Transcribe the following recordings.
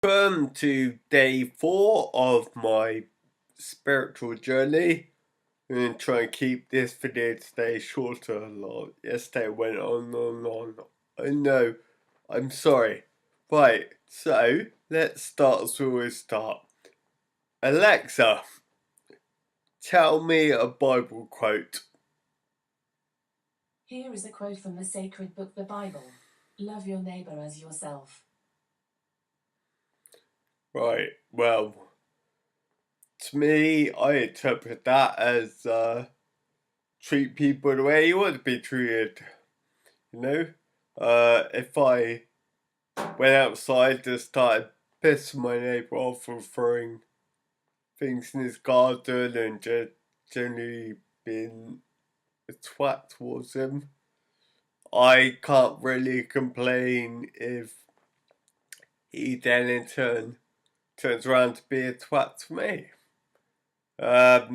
Welcome to day 4 of my spiritual journey. I'm going to try and keep this video today shorter. Yesterday went on and on. I know, I'm sorry. Right, so let's start as we always start. Alexa, tell me a Bible quote. Here is a quote from the sacred book, the Bible. Love your neighbor as yourself. Right, well, to me, I interpret that as treat people the way you want to be treated. You know, if I went outside and started pissing my neighbour off for throwing things in his garden and just generally being a twat towards him, I can't really complain if he then in turn turns around to be a twat to me. At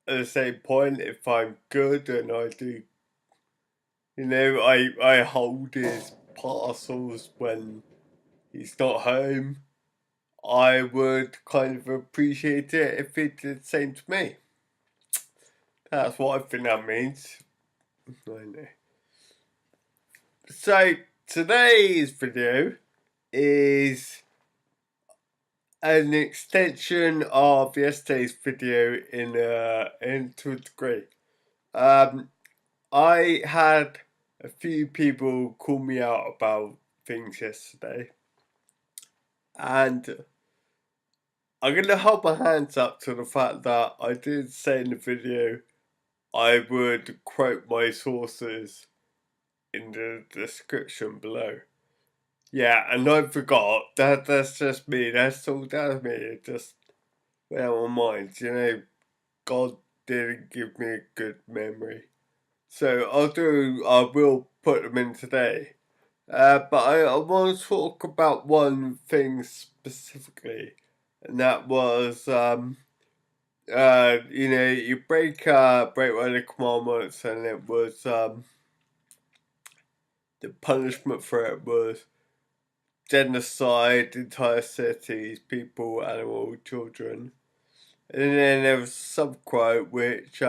the same point, if I'm good and I do, I hold his parcels when he's not home, I would kind of appreciate it if he did the same to me. That's what I think that means. I know. So today's video is an extension of yesterday's video to a degree. I had a few people call me out about things yesterday, and I'm going to hold my hands up to the fact that I did say in the video I would quote my sources in the description below. Yeah, and I forgot. That's just me. That's all down to me. It just went out of my mind. God didn't give me a good memory. So I will put them in today. But I want to talk about one thing specifically, and that was you break one of the commandments, and it was the punishment for it was genocide, entire cities, people, animal, children. And then there was some quote which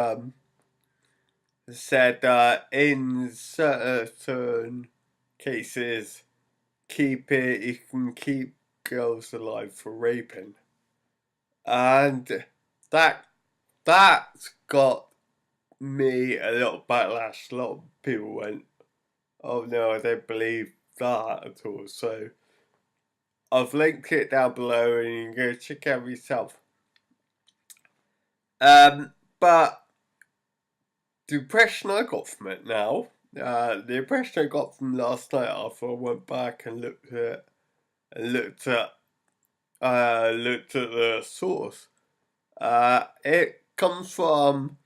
said that in certain cases, you can keep girls alive for raping, and that's got me a lot of backlash. A lot of people went, "Oh no, I don't believe that at all." So I've linked it down below, and you can go check out yourself. But the impression I got from it now, the impression I got from last night after I went back and looked at the source, it comes from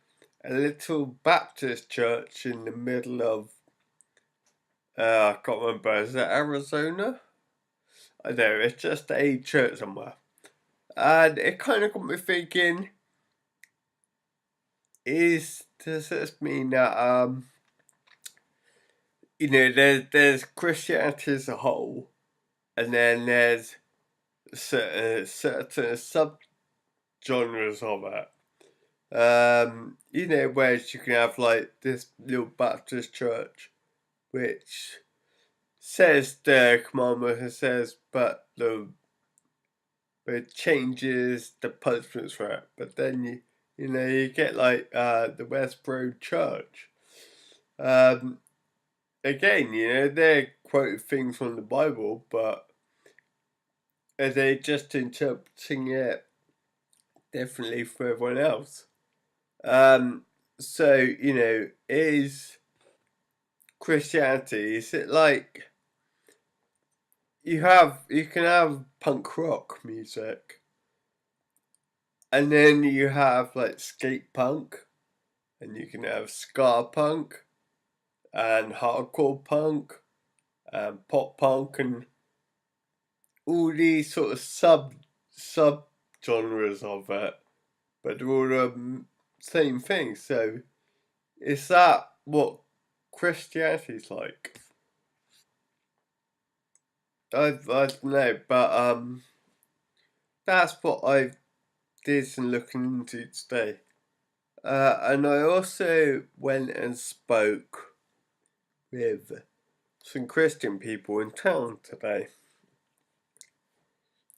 a little Baptist church in the middle of I can't remember, is it Arizona? I know, it's just a church somewhere. And it kind of got me thinking, does this mean that there's Christianity as a whole, and then there's certain sub genres of it. Whereas you can have like this little Baptist church, which says the commandment and says, but it changes the punishments for it. But then you get like the Westboro Church. Again, they're quoting things from the Bible, but are they just interpreting it differently for everyone else? So, is Christianity, is it like you can have punk rock music, and then you have like skate punk, and you can have ska punk and hardcore punk and pop punk and all these sort of sub genres of it, but they're all the same thing. So is that what Christianity's like? I don't know, but that's what I did some looking into today. And I also went and spoke with some Christian people in town today.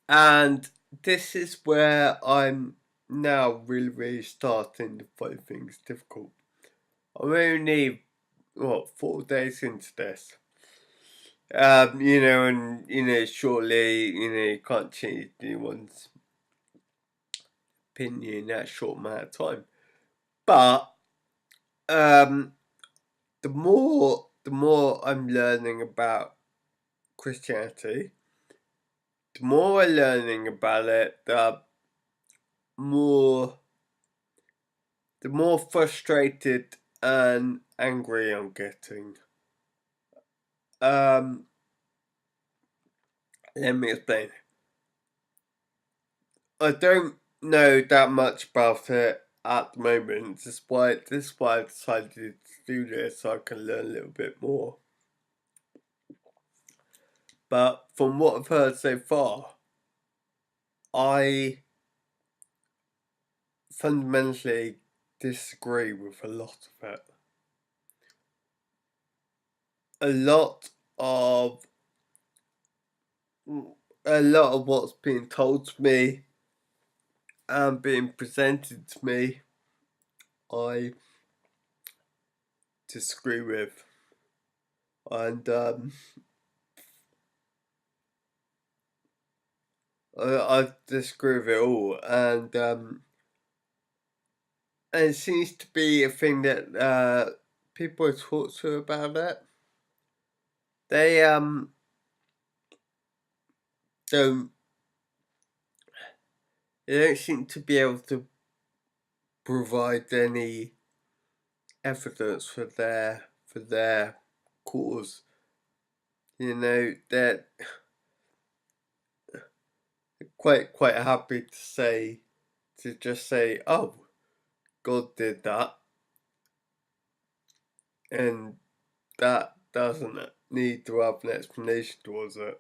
And this is where I'm now really starting to find things difficult. I'm only, 4 days into this. And surely, you can't change anyone's opinion in that short amount of time. But, the more I'm learning about Christianity, the more I'm learning about it, the more frustrated and angry I'm getting. Let me explain. I don't know that much about it at the moment. This is why I decided to do this, so I can learn a little bit more. But from what I've heard so far, I fundamentally disagree with a lot of it. A lot of what's being told to me and being presented to me, I disagree with. And I disagree with it all. And it seems to be a thing that people I talk to about it, they don't seem to be able to provide any evidence for their cause. They're quite happy to just say, oh, God did that, and that doesn't need to have an explanation towards it.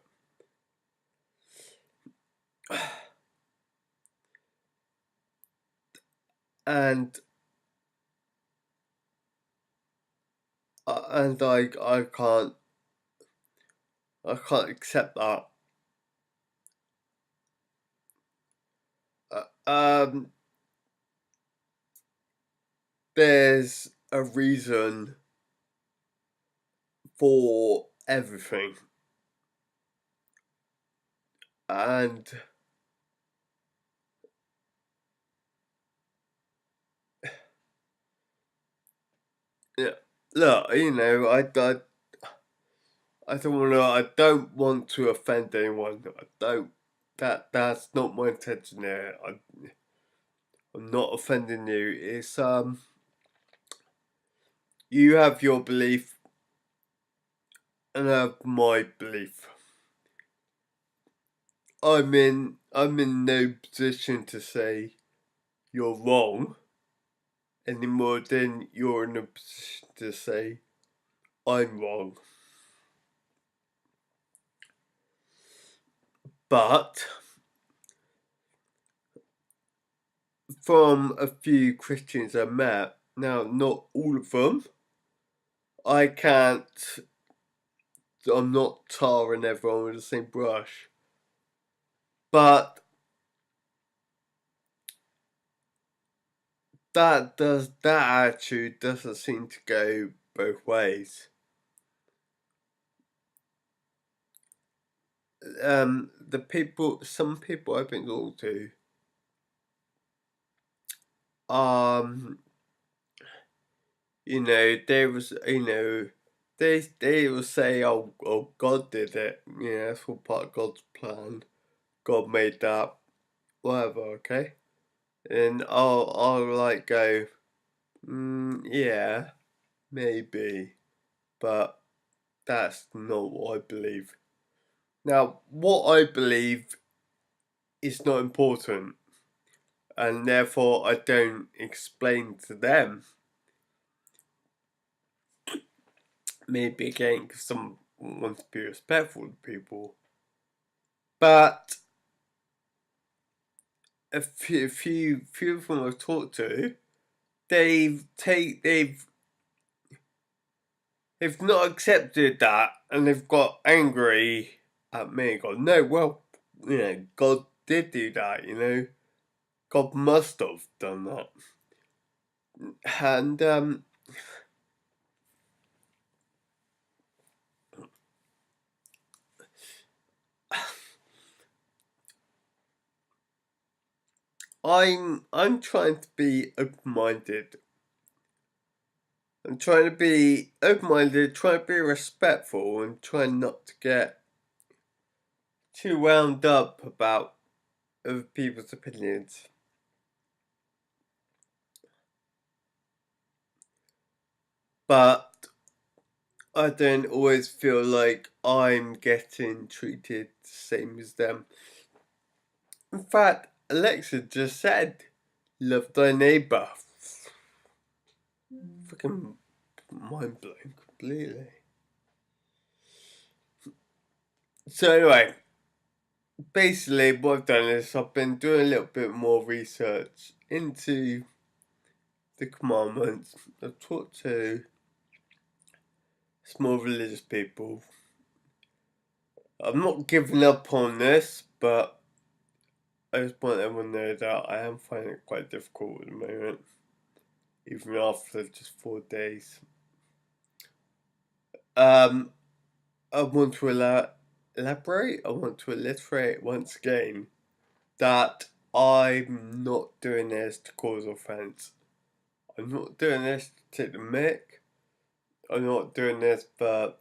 And I can't accept that. There's a reason for everything, and yeah, look, I don't want to offend anyone. I don't. That's not my intention here. I'm not offending you. It's you have your belief, and I have my belief. I'm in no position to say you're wrong any more than you're in a position to say I'm wrong. But from a few Christians I met, now not all of them, I'm not tarring everyone with the same brush, but that attitude doesn't seem to go both ways. Some people I've been talking to, they will say, oh, God did it. That's all part of God's plan. God made that, whatever, okay? And I'll like go, yeah, maybe, but that's not what I believe. Now, what I believe is not important, and therefore I don't explain to them. Maybe again, because someone wants to be respectful to people, But a few of them I've talked to, they've not accepted that, and they've got angry at me and gone, no, well, God did do that, God must have done that. And I'm trying to be open-minded. I'm trying to be open-minded, trying to be respectful, and trying not to get too wound up about other people's opinions. But I don't always feel like I'm getting treated the same as them. In fact, Alexa just said, love thy neighbour. Fucking mind blowing completely. So anyway, basically what I've done is I've been doing a little bit more research into the commandments. I've talked to small religious people. I'm not giving up on this, but I just want everyone to know that I am finding it quite difficult at the moment, even after just 4 days. I want to elaborate. I want to alliterate once again that I'm not doing this to cause offence. I'm not doing this to take the mick. I'm not doing this for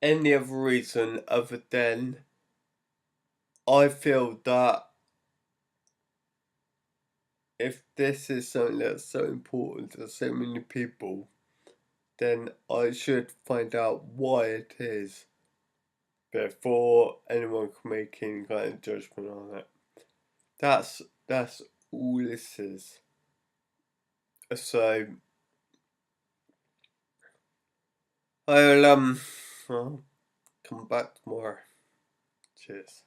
any other reason other than I feel that if this is something that's so important to so many people, then I should find out why it is before anyone can make any kind of judgment on it. That's all this is. So I'll come back tomorrow. Cheers.